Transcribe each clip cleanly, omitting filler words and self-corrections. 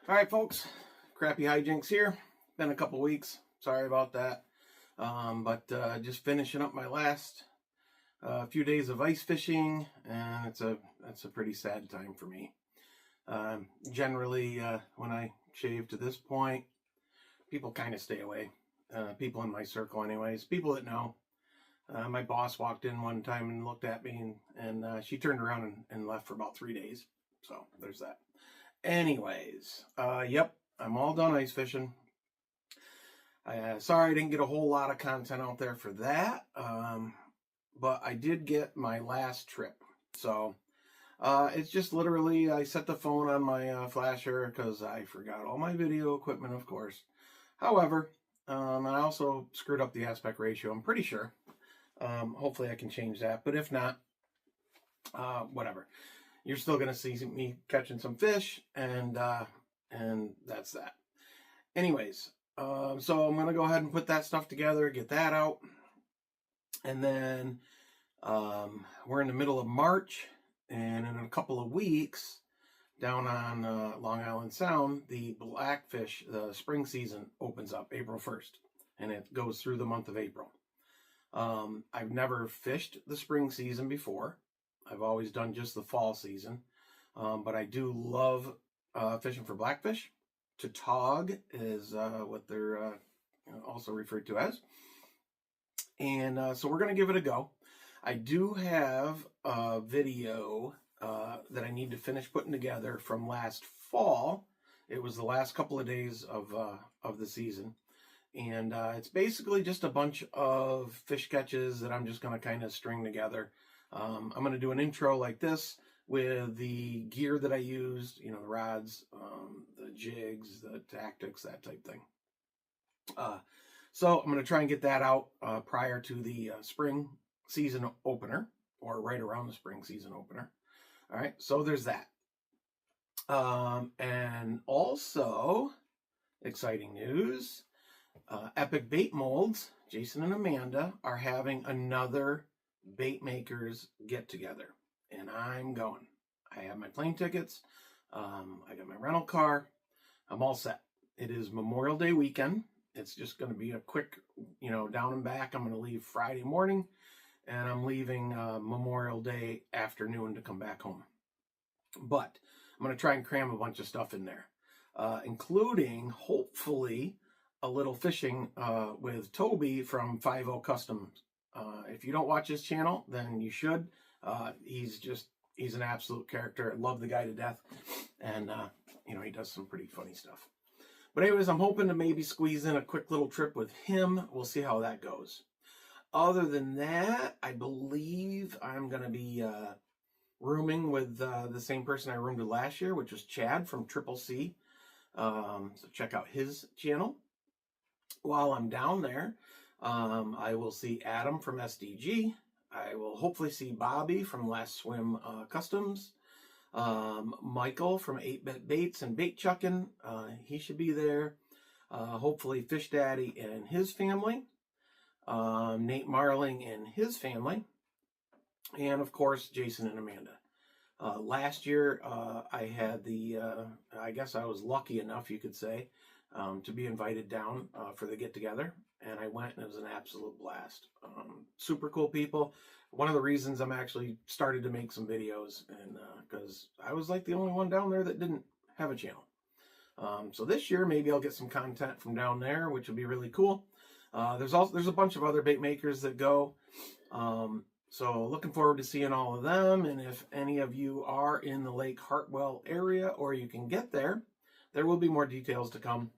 All right, folks, Crappy Hijinks here. Been a couple weeks. Sorry about that. But just finishing up my last few days of ice fishing, and it's a pretty sad time for me. Generally, when I shave to this point, people kind of stay away. People in my circle, anyways. People that know. My boss walked in one time and looked at me, and she turned around and left for about 3 days. So there's that. Anyways, yep, I'm all done ice fishing. Sorry I didn't get a whole lot of content out there for that, but I did get my last trip. So it's just literally I set the phone on my flasher because I forgot all my video equipment, of course. However, I also screwed up the aspect ratio, I'm pretty sure. Hopefully I can change that, but if not, whatever. You're still going to see me catching some fish, and that's that. Anyways, so I'm going to go ahead and put that stuff together, get that out. And then we're in the middle of March, and in a couple of weeks, down on Long Island Sound, the Blackfish, the spring season opens up April 1st, and it goes through the month of April. I've never fished the spring season before. I've always done just the fall season, but I do love fishing for blackfish. Tautog is what they're also referred to as. And so we're going to give it a go. I do have a video that I need to finish putting together from last fall. It was the last couple of days of the season. And it's basically just a bunch of fish catches that I'm just going to kind of string together. I'm going to do an intro like this with the gear that I used, the rods, the jigs, the tactics, that type thing. So I'm going to try and get that out prior to the spring season opener, or right around the spring season opener. All right, so there's that. And also, exciting news, Epic Bait Molds, Jason and Amanda, are having another bait makers get together, and I'm going. I have my plane tickets. I got my rental car. I'm all set. It is Memorial Day weekend. It's just going to be a quick, down and back. I'm going to leave Friday morning, and I'm leaving Memorial Day afternoon to come back home. But I'm going to try and cram a bunch of stuff in there, including, hopefully, a little fishing with Toby from 50 Customs. If you don't watch his channel, then you should. He's an absolute character. I love the guy to death. And, he does some pretty funny stuff. But anyways, I'm hoping to maybe squeeze in a quick little trip with him. We'll see how that goes. Other than that, I believe I'm going to be rooming with the same person I roomed with last year, which was Chad from Triple C. So check out his channel. While I'm down there, I will see Adam from SDG. I will hopefully see Bobby from Last Swim Customs. Michael from 8-Bit Baits and Bait Chuckin'. He should be there. Hopefully Fish Daddy and his family. Nate Marling and his family. And of course, Jason and Amanda. Last year, I had I guess I was lucky enough, you could say, to be invited down for the get-together, and I went, and it was an absolute blast. Super cool people. One of the reasons I'm actually started to make some videos, and because I was like the only one down there that didn't have a channel. So this year, maybe I'll get some content from down there, which would be really cool. There's a bunch of other bait makers that go. So looking forward to seeing all of them, and if any of you are in the Lake Hartwell area, or you can get there, there will be more details to come.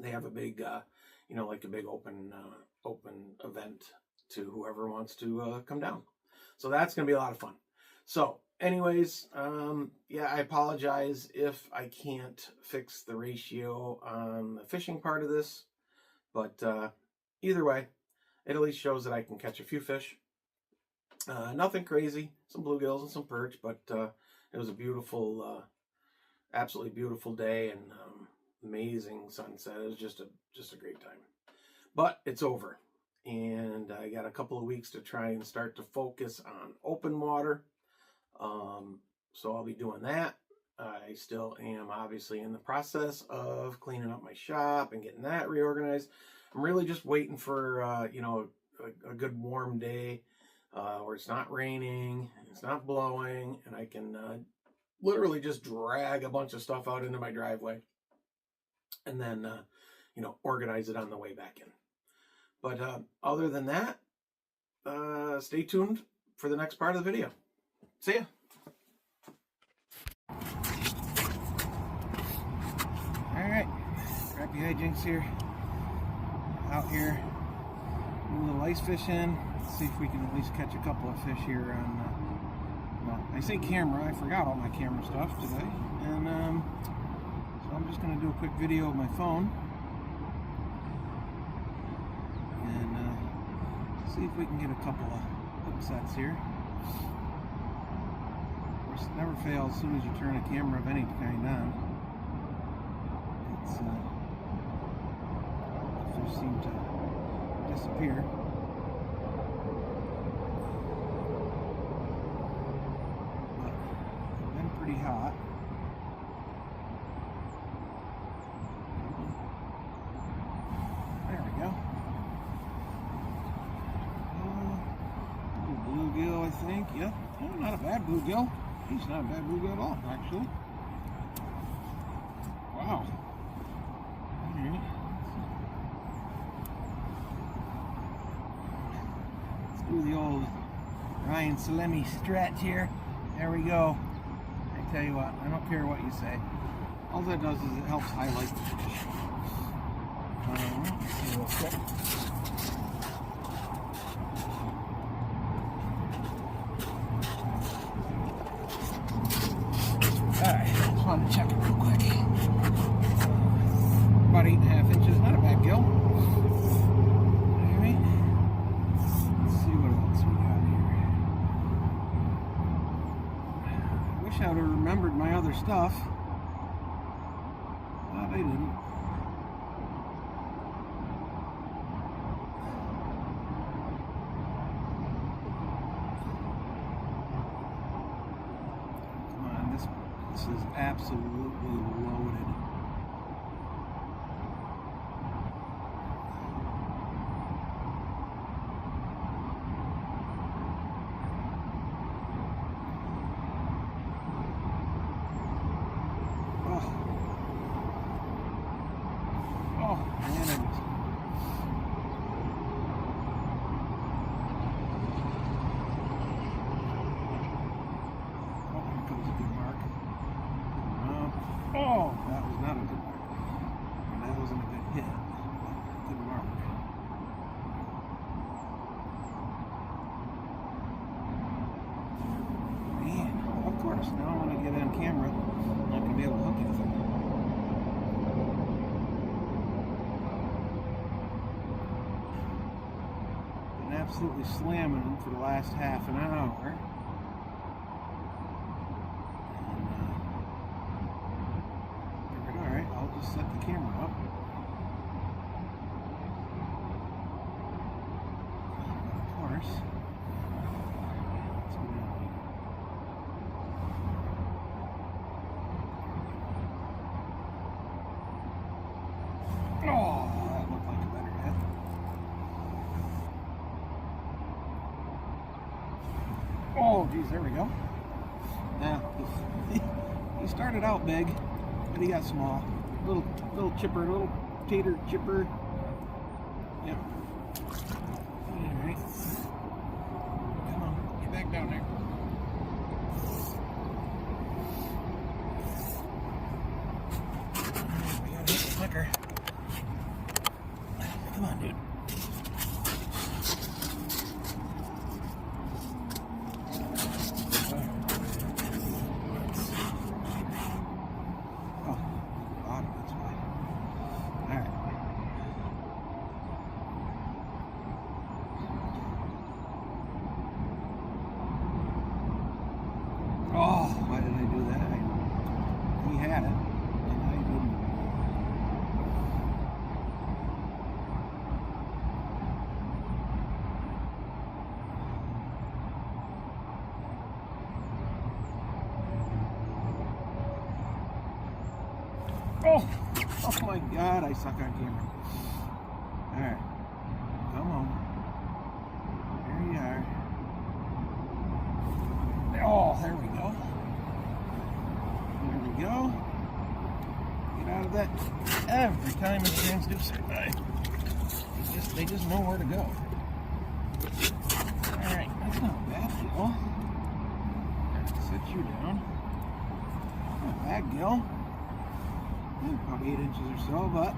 They have a big, like a big open event to whoever wants to come down. So that's going to be a lot of fun. So anyways, I apologize if I can't fix the ratio on the fishing part of this, but either way, it at least shows that I can catch a few fish. Nothing crazy, some bluegills and some perch, but it was a beautiful, absolutely beautiful day, and amazing sunset. It was just a great time. But it's over, and I got a couple of weeks to try and start to focus on open water. So I'll be doing that. I still am obviously in the process of cleaning up my shop and getting that reorganized. I'm really just waiting for, you know, a good warm day where it's not raining, it's not blowing, and I can literally just drag a bunch of stuff out into my driveway and then, you know, organize it on the way back in. But other than that, stay tuned for the next part of the video. See ya. Alright, Crappy Hijinks here. Out here, do a little ice fishing. Let's see if we can at least catch a couple of fish here on, well, I say camera, I forgot all my camera stuff today. And so I'm just going to do a quick video of my phone. And see if we can get a couple of hook sets here. Of course, it never fails as soon as you turn a camera of any kind on. It's, the fish seem to disappear. But they've been pretty hot. There we go. Bluegill, I think. Yep. Oh, not a bad bluegill. He's not a bad bluegill at all, actually. Wow. Alright. Let's do the old Ryan Salemi stretch here. There we go. I tell you what, I don't care what you say. All that does is it helps highlight the fish. Let's see real quick. Alright, just wanted to check it real quick. About 8.5 inches, not a bad gill. Alright. Let's see what else we got here. I wish I would have remembered my other stuff. But I didn't. This is absolutely loaded. Oh man, I just... Oh, here comes a good mark. Oh, that was not a good mark. And that wasn't a good hit. Good mark. Man, of course, now when I get on camera, I'm not going to be able to hook anything. Been absolutely slamming them for the last half an hour. Set the camera up. Of course. Let's go down here. Oh, that looked like a better hit. Oh, geez, there we go. Now, he started out big, but he got small. Little chipper, little tater chipper. Yep. Alright. Come on, get back down there. We gotta hit the clicker. Come on, dude. Oh, why did I do that? He had it, and I didn't. Oh! Oh my God, I suck on camera. Alright. Come on. There you are. Oh, there we go. There we go. Get out of that. Every time the transducer, they just know where to go. Alright, that's not a bad deal. Sit you down. Not a bad deal. About 8 inches or so, but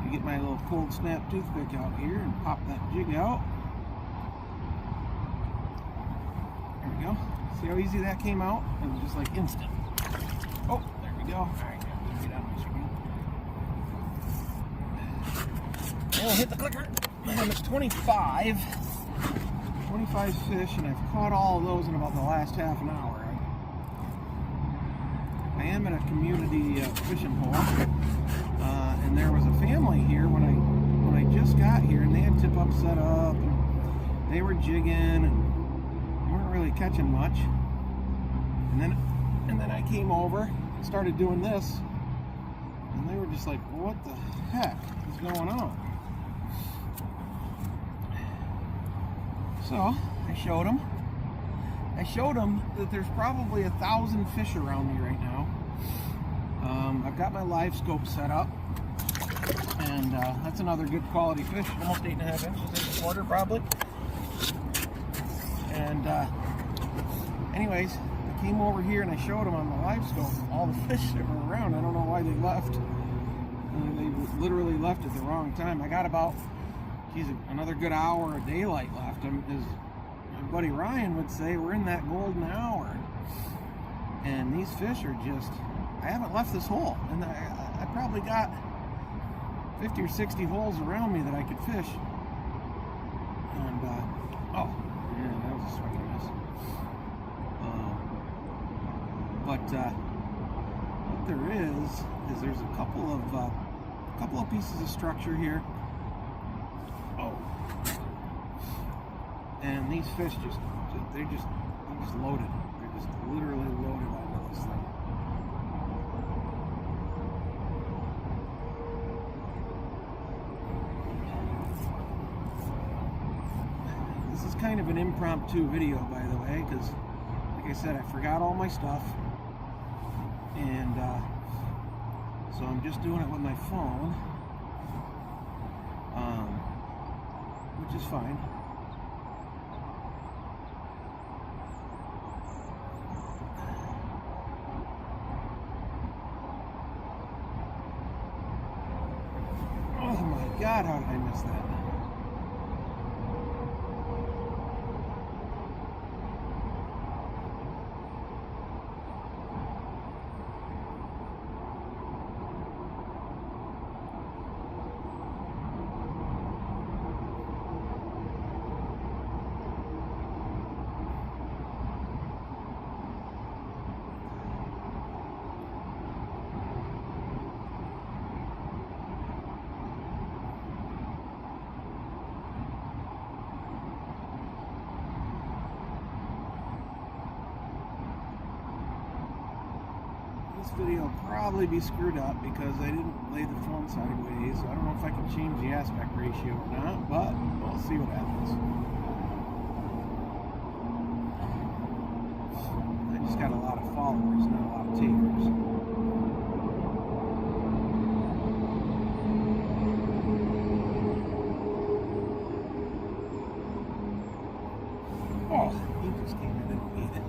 you get my little cold snap toothpick out here and pop that jig out. There we go. See how easy that came out? It was just like instant. Oh, there we go. Alright, get out of my screen. And we'll hit the clicker. And it's 25 fish, and I've caught all of those in about the last half an hour. I am in a community fishing hole, and there was a family here when I just got here, and they had tip up set up, and they were jigging, and they weren't really catching much. And then I came over and started doing this, and they were just like, "What the heck is going on?" So I showed them. That there's probably 1,000 fish around me right now. I've got my live scope set up, and that's another good quality fish, almost 8.5 inches, 8.25 probably. And anyways, I came over here and I showed them on the live scope all the fish that were around. I don't know why they left. They literally left at the wrong time. I got about, another good hour of daylight left. As my buddy Ryan would say, we're in that golden hour. And these fish are just, I haven't left this hole. And I probably got 50 or 60 holes around me that I could fish. And, oh, yeah, that was a swing and miss. But what there is there's a couple of pieces of structure here. Oh. And these fish they're just loaded. They're just literally loaded onto this thing. This is kind of an impromptu video, by the way, because like I said, I forgot all my stuff. And so I'm just doing it with my phone, which is fine. Oh my God, how did I miss that? This video will probably be screwed up because I didn't lay the phone sideways. I don't know if I can change the aspect ratio or not, but we'll see what happens. I just got a lot of followers, not a lot of takers. Oh, he just came in and ate it.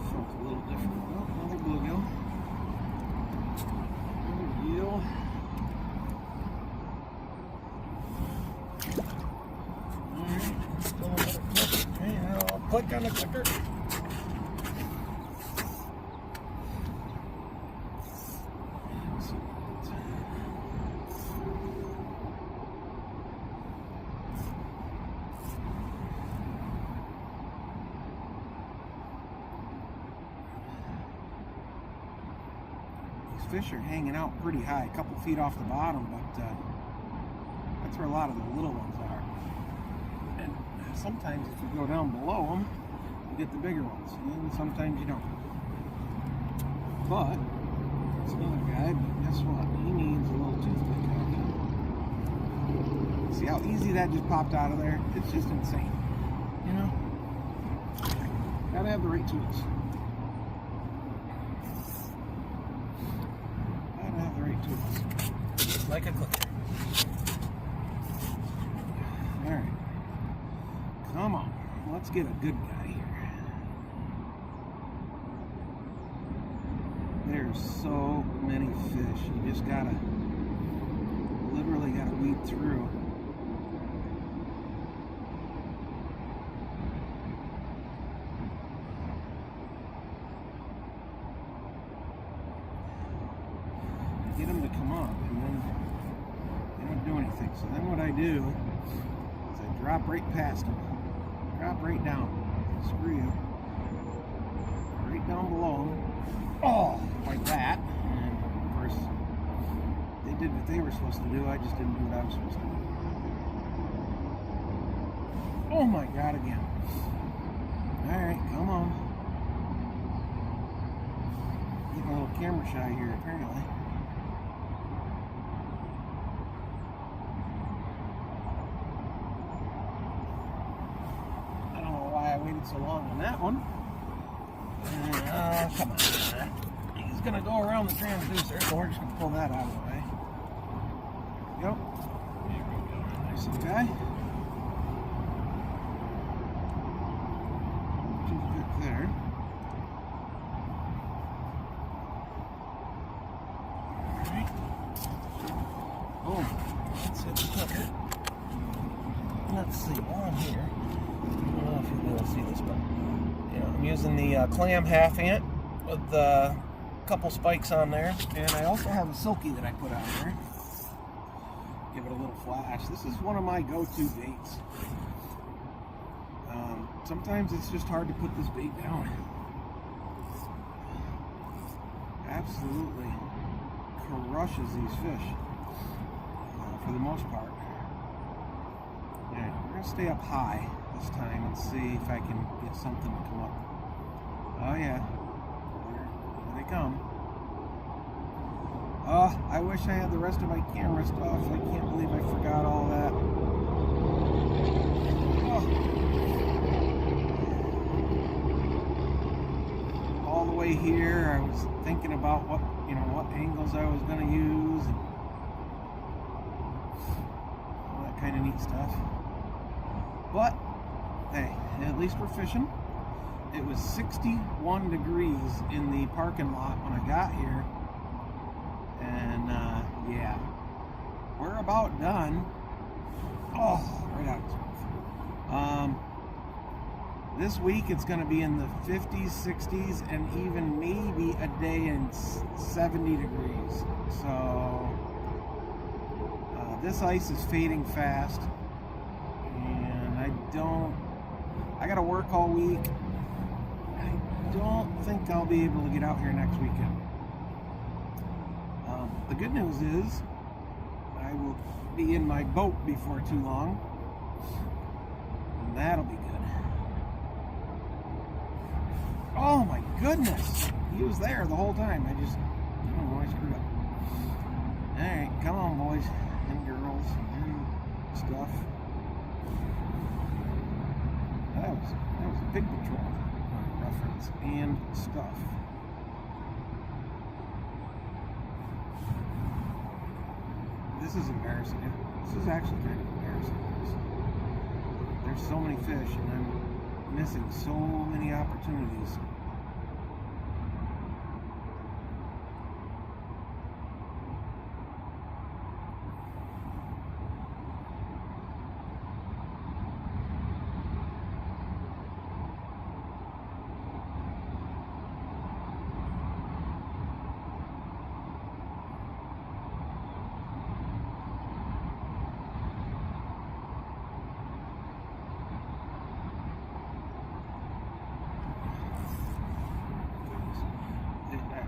Felt a little different. Oh, another bluegill. Another gill. Alright, still another click. Okay, now I'll click on the clicker. Fish are hanging out pretty high, a couple feet off the bottom, but that's where a lot of the little ones are. And sometimes if you go down below them, you get the bigger ones, and sometimes you don't. But That's another guy, but guess what? He needs a little toothpick. See how easy that just popped out of there? It's just insane. You know? Gotta have the right tools. Gotta have the right tools. Just like a clicker. Alright. Come on. Let's get a good guy here. There's so many fish. You just gotta, literally gotta weed through. Get them to come up, and then they don't do anything. So then what I do is I drop right past them. Drop right down. Screw you. Right down below them. Oh, like that. And of course, they did what they were supposed to do. I just didn't do what I was supposed to do. Oh my God, again. Alright, come on. Getting a little camera shy here, apparently. I don't know why I waited so long on that one. Come on. He's going to go around the transducer, so we're just going to pull that out of the way. Yep. There we go. Nice little guy. Too good there. Alright. Boom. That's it. Let's see. While I'm here, I don't know if you'll be able to see this, but I'm using the clam half ant with a couple spikes on there, and I also have a silky that I put on there. Give it a little flash. This is one of my go-to baits. Sometimes it's just hard to put this bait down. Absolutely crushes these fish for the most part. Yeah, we're gonna stay up high this time and see if I can get something to come up. Oh yeah, here they come. Oh, I wish I had the rest of my camera stuff. I can't believe I forgot all that. Oh. All the way here, I was thinking about what angles I was going to use and all that kind of neat stuff. But hey, at least we're fishing. It was 61 degrees in the parking lot when I got here. And yeah, we're about done. Oh, right out of the this week it's going to be in the 50s, 60s, and even maybe a day in 70 degrees. So this ice is fading fast, and I got to work all week. I don't think I'll be able to get out here next weekend. The good news is I will be in my boat before too long, and that'll be good. Oh my goodness, he was there the whole time. I don't know, I screwed up. Alright, come on boys and girls and stuff. That was a Pig Patrol reference and stuff. This is embarrassing. This is actually kind of embarrassing. There's so many fish and I'm missing so many opportunities.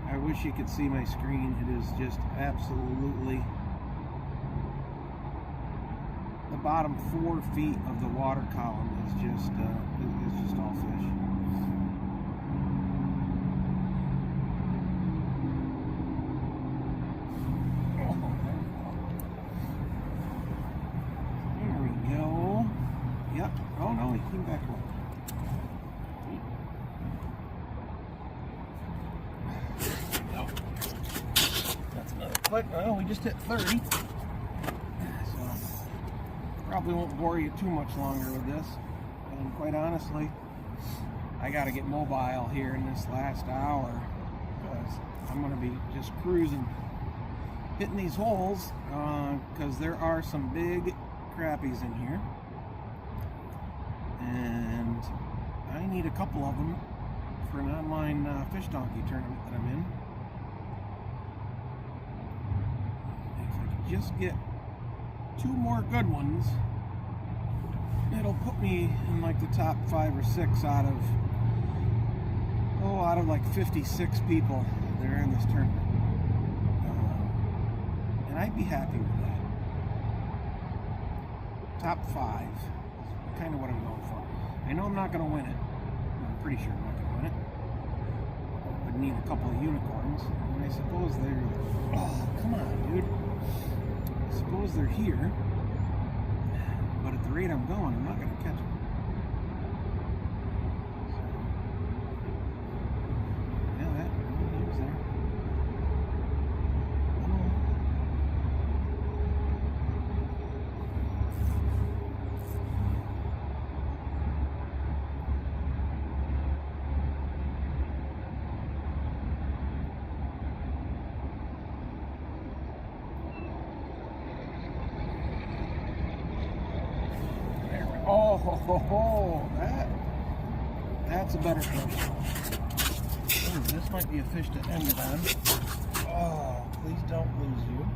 I wish you could see my screen. It is just absolutely, the bottom 4 feet of the water column is just all fish. like, well, we just hit 30. So, probably won't bore you too much longer with this. And quite honestly, I got to get mobile here in this last hour because I'm going to be just cruising, hitting these holes because there are some big crappies in here. And I need a couple of them for an online fish donkey tournament that I'm in. If I could just get 2 more good ones, it'll put me in like the top 5 or 6 out of like 56 people that are in this tournament. And I'd be happy with that. Top 5 is kind of what I'm going for. I know I'm not going to win it. I'm pretty sure I'm not going to win it. I'd need a couple of unicorns. And I suppose they're... Oh, come on, dude. I suppose they're here. But at the rate I'm going, I'm not going to catch them. So, yeah, he was there. Oh, that's a better fish. Ooh, this might be a fish to end it on. Oh, please don't lose you.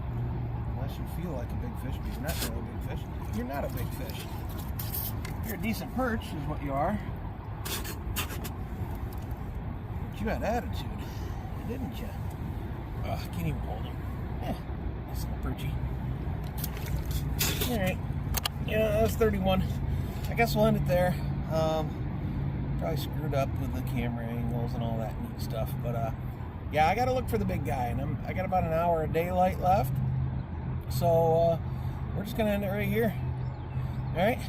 Unless you feel like a big fish, but you're not really a big fish. You're not a big fish. You're a decent perch, is what you are. But you had attitude, didn't you? I can't even hold him. Nice little perchy. Alright. Yeah, that's 31. I guess we'll end it there. Probably screwed up with the camera angles and all that neat stuff, but yeah, I gotta look for the big guy, and I got about an hour of daylight left, so we're just gonna end it right here. All right,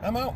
I'm out.